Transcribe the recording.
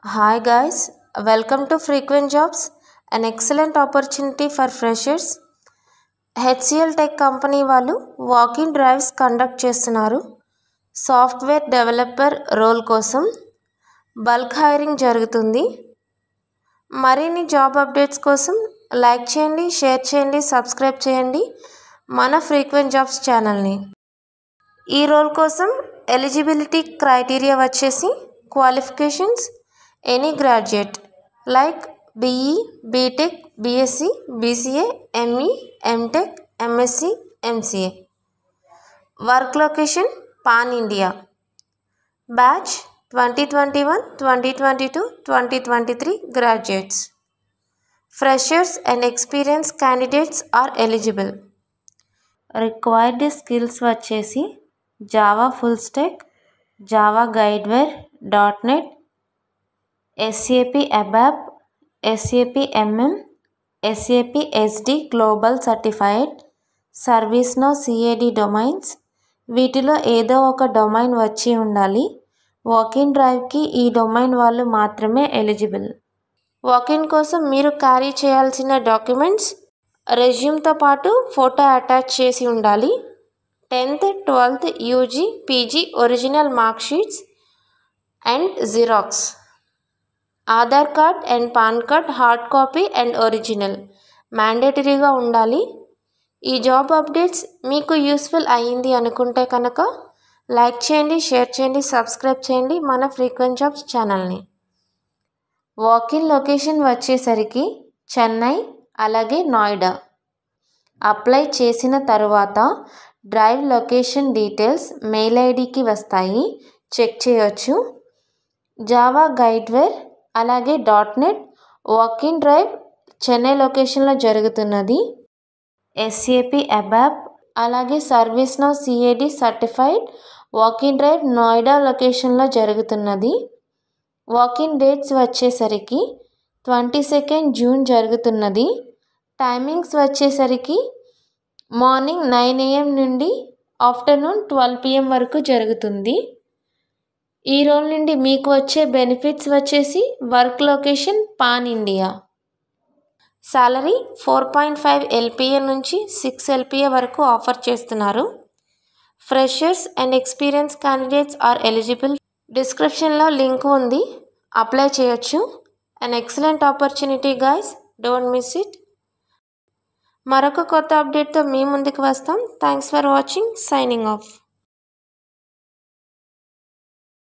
Hi guys, welcome to Frequent Jobs, an excellent opportunity for freshers. HCL Tech company వాళ్ళు walking drives conduct చేస్తున్నారు. Software developer role కోసం bulk hiring జరుగుతుంది. మరిన్ని job updates కోసం like చేయండి, share చేయండి, subscribe చేయండి మన ఫ్రీక్వెంట్ జాబ్స్ ఛానల్ని. ఈ రోల్ కోసం ఎలిజిబిలిటీ క్రైటీరియా వచ్చేసి qualifications any graduate like BE, BTech, BSc, BCA, ME, MTech, MSc, MCA. Work location Pan India. Batch 2021, 2022, 2023 graduates. Freshers and experienced candidates are eligible. Required skills వచ్చేసి Java full stack, Java guideware, .NET, SAP ABAP, SAP MM, SAP SD Global Certified, ServiceNow CAD domains. వీటిలో ఏదో ఒక domain వచ్చి ఉండాలి. Walk-in డ్రైవ్కి ఈ domain వాళ్ళు మాత్రమే eligible. Walk-in కోసం మీరు క్యారీ చేయాల్సిన డాక్యుమెంట్స్ రెజ్యూమ్తో పాటు ఫోటో అటాచ్ చేసి ఉండాలి. 10th, 12th UG, PG original mark sheets and xerox. Aadhaar card and PAN card hard copy and original మ్యాండేటరీగా ఉండాలి. ఈ జాబ్ అప్డేట్స్ మీకు యూస్ఫుల్ అయ్యింది అనుకుంటే కనుక లైక్ చేయండి, షేర్ చేయండి, సబ్స్క్రైబ్ చేయండి మన ఫ్రీక్వెంట్ జాబ్స్ ఛానల్ని. వాకిన్ లొకేషన్ వచ్చేసరికి చెన్నై అలాగే నోయిడా. అప్లై చేసిన తర్వాత డ్రైవ్ లొకేషన్ డీటెయిల్స్ మెయిల్ ఐడికి వస్తాయి, చెక్ చేయొచ్చు. జావా గైడ్వేర్ అలాగే .NET వాకిన్ డ్రైవ్ చెన్నై లొకేషన్లో జరుగుతున్నది. SAP ABAP అలాగే ServiceNow CAD certified walk-in drive Noida లొకేషన్లో జరుగుతున్నది. వాకిన్ డేట్స్ వచ్చేసరికి 22nd June జరుగుతున్నది. టైమింగ్స్ వచ్చేసరికి మార్నింగ్ 9 AM నుండి ఆఫ్టర్నూన్ 12 PM వరకు జరుగుతుంది. ఈ రోల్ నుండి మీకు వచ్చే బెనిఫిట్స్ వచ్చేసి work location pan India. Salary 4.5 LPA నుంచి 6 LPA వరకు ఆఫర్ చేస్తున్నారు. Freshers and experience candidates are eligible. డిస్క్రిప్షన్లో లింక్ ఉంది, అప్లై చేయొచ్చు. An excellent opportunity guys, don't miss it. మరొక కొత్త అప్డేట్తో మీ ముందుకు వస్తాం. Thanks for watching. Signing of.